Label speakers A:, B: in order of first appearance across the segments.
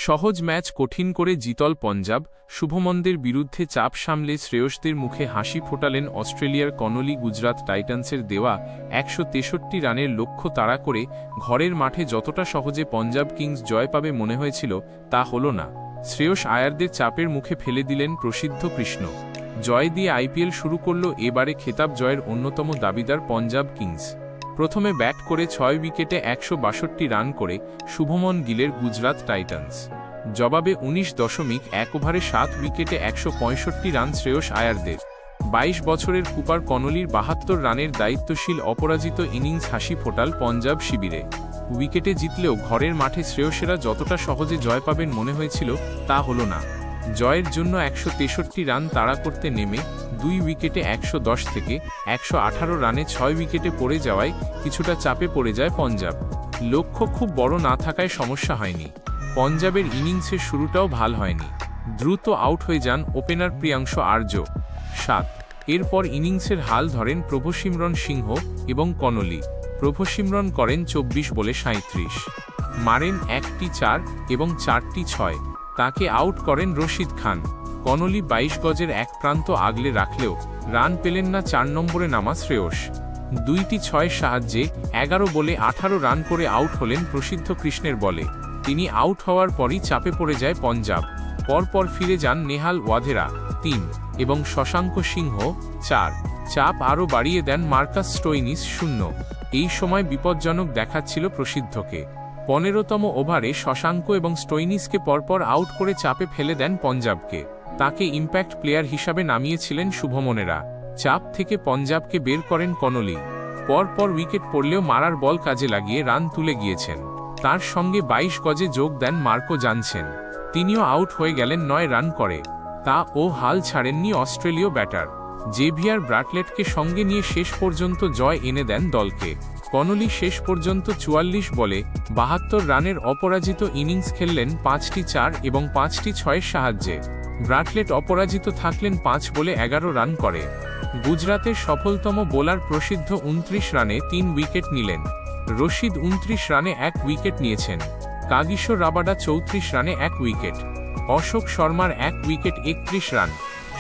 A: সহজ ম্যাচ কঠিন করে জিতল পঞ্জাব। শুভমনদের বিরুদ্ধে চাপ সামলে শ্রেয়সদের মুখে হাসি ফোটালেন অস্ট্রেলিয়ার কনলি। গুজরাত টাইটান্সের দেওয়া ১৬৩ রানের লক্ষ্য তাড়া করে ঘরের মাঠে যতটা সহজে পঞ্জাব কিংস জয় পাবে মনে হয়েছিল, তা হল না। শ্রেয়স আয়ারদের চাপের মুখে ফেলে দিলেন প্রসিদ্ধ কৃষ্ণ। জয় দিয়ে আইপিএল শুরু করল এবারে খেতাব জয়ের অন্যতম দাবিদার পঞ্জাব কিংস। প্রথমে ব্যাট করে ৬ উইকেটে ১৬২ রান করে শুভমন গিলের গুজরাত টাইটান্স। জবাবে ১৯.১ ওভারে ৭ উইকেটে ১৬৫ রান শ্রেয়স আয়ারদের। ২২ বছরের কুপার কনলির ৭২ রানের দায়িত্বশীল অপরাজিত ইনিংস হাসি ফোটাল পঞ্জাব শিবিরে। উইকেটে জিতলেও ঘরের মাঠে শ্রেয়সেরা যতটা সহজে জয় পাবেন মনে হয়েছিল, তা হল না। জয়ের জন্য ১৬৩ রান তাড়া করতে নেমে ২ উইকেটে ১১০ থেকে ১১৮ রানে ৬ উইকেটে পড়ে যাওয়ায় কিছুটা চাপে পড়ে যায় পঞ্জাব। লক্ষ্য খুব বড় না থাকায় সমস্যা হয়নি। পঞ্জাবের ইনিংসের শুরুটাও ভাল হয়নি। দ্রুত আউট হয়ে যান ওপেনার প্রিয়াংশ আর্য। ৭ এরপর ইনিংসের হাল ধরেন প্রভসিমরন সিংহ এবং কনলি। প্রভসিমরন করেন ২৪ বলে ৩৭, মারেন ১টি ৪ এবং ৪টি ৬। তাকে আউট করেন রশিদ খান। কনলি ২২ গজের এক প্রান্ত আগলে রাখলেও রান পেলেন না ৪ নম্বরে নামা শ্রেয়স। ২টি ৬ সাহায্যে ১১ বলে ১৮ রান করে আউট হলেন প্রসিদ্ধ কৃষ্ণের বলে। তিনি আউট হওয়ার পরই চাপে পড়ে যায় পঞ্জাব। পরপর ফিরে যান নেহাল ওয়াধেরা ৩ এবং শশাঙ্ক সিংহ ৪। চাপ আরও বাড়িয়ে দেন মার্কাস স্টোইনিস ০। এই সময় বিপজ্জনক দেখাচ্ছিল প্রসিদ্ধকে। ১৫তম ওভারে শশাঙ্ক এবং স্টোইনিসকে পরপর আউট করে চাপে ফেলে দেন পঞ্জাবকে। তাকে ইম্প্যাক্ট প্লেয়ার হিসাবে নামিয়েছিলেন শুভমনেরা। চাপ থেকে পঞ্জাবকে বের করেন কনলি। পরপর উইকেট পড়লেও মারার বল কাজে লাগিয়ে রান তুলে গিয়েছেন। তার সঙ্গে ২২ গজে যোগ দেন মার্কো জানসেন। তিনিও আউট হয়ে গেলেন ৯ রান করে। তা ও হাল ছাড়েননি অস্ট্রেলীয় ব্যাটার। জেভিয়ার ব্রাটলেটকে সঙ্গে নিয়ে শেষ পর্যন্ত জয় এনে দেন দলকে। কনলি শেষ পর্যন্ত ৪৪ বলে ৭২ রানের অপরাজিত ইনিংস খেললেন ৫টি ৪ এবং ৫টি ৬-এর সাহায্যে। ব্রাটলেট অপরাজিত থাকলেন ৫ বলে ১১ রান করে। গুজরাতের সফলতম বোলার প্রসিদ্ধ ২৯ রানে ৩ উইকেট নিলেন। রশিদ ২৯ রানে ১ উইকেট নিয়েছেন। কাগিসো রাবাডা ৩৪ রানে ১ উইকেট। অশোক শর্মার ১ উইকেট ৩১ রান।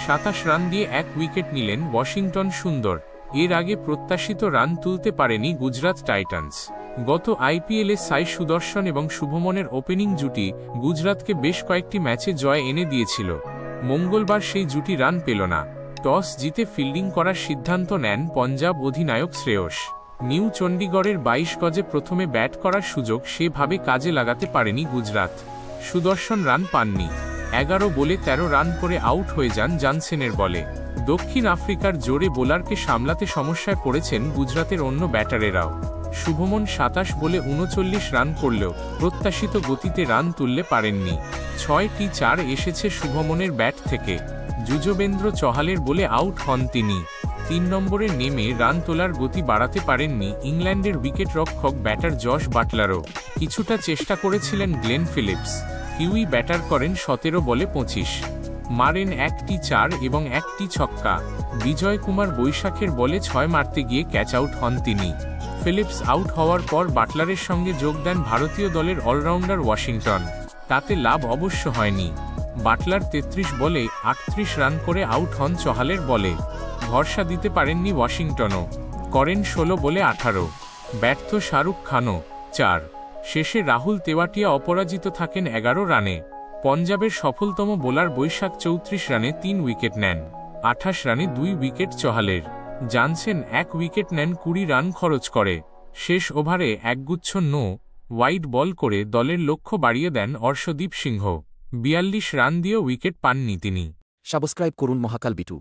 A: ২৭ রান দিয়ে ১ উইকেট নিলেন ওয়াশিংটন সুন্দর। এর আগে প্রত্যাশিত রান তুলতে পারেনি গুজরাত টাইটান্স। গত আইপিএলে সাই সুদর্শন এবং শুভমনের ওপেনিং জুটি গুজরাতকে বেশ কয়েকটি ম্যাচে জয় এনে দিয়েছিল। মঙ্গলবার সেই জুটি রান পেল না। টস জিতে ফিল্ডিং করার সিদ্ধান্ত নেন পঞ্জাব অধিনায়ক শ্রেয়স। নিউ চণ্ডীগড়ের ২২ গজে প্রথমে ব্যাট করার সুযোগ সেভাবে কাজে লাগাতে পারেনি গুজরাত। সুদর্শন রান পাননি। ১১ বলে ১৩ রান করে আউট হয়ে যান জানসেনের বলে। দক্ষিণ আফ্রিকার জোরে বোলারকে সামলাতে সমস্যায় পড়েছেন গুজরাতের অন্য ব্যাটারেরাও। শুভমন ২৭ বলে ৩৯ রান করলেও প্রত্যাশিত গতিতে রান তুললে পারেননি। ৬টি ৪ এসেছে শুভমনের ব্যাট থেকে। যুজবেন্দ্র চহালের বলে আউট হন তিনি। ৩ নম্বরে নেমে রান তোলার গতি বাড়াতে পারেননি ইংল্যান্ডের উইকেটরক্ষক ব্যাটার জশ বাটলারও। কিছুটা চেষ্টা করেছিলেন গ্লেন ফিলিপস। কিউই ব্যাটার করেন ১৭ বলে ২৫, মারেন ১টি ৪ এবং ১টি ছক্কা। বিজয় কুমার বৈশাখের বলে ৬ মারতে গিয়ে ক্যাচ আউট হন তিনি। ফিলিপস আউট হওয়ার পর বাটলারের সঙ্গে যোগ দেন ভারতীয় দলের অলরাউন্ডার ওয়াশিংটন। তাতে লাভ অবশ্য হয়নি। বাটলার ৩৩ বলে ৩৮ রান করে আউট হন চহালের বলে। ভরসা দিতে পারেননি ওয়াশিংটনও। করেন ১৬ বলে ১৮। ব্যর্থ শাহরুখ খানও ৪। শেষে রাহুল তেওয়াটিয়া অপরাজিত থাকেন ১১ রানে। পঞ্জাবের সফলতম বোলার বৈশাখ ৩৪ রানে ৩ উইকেট নেন। ২৮ রানে ২ উইকেট চহালের। জানসেন ১ উইকেট নেন ২০ রান খরচ করে। শেষ ওভারে একগুচ্ছ নো ওয়াইড বল করে দলের লক্ষ্য বাড়িয়ে দেন অর্শদীপ সিংহ। ৪২ রান দিয়েও উইকেট পাননি তিনি।
B: সাবস্ক্রাইব করুন মহাকাল বিটু।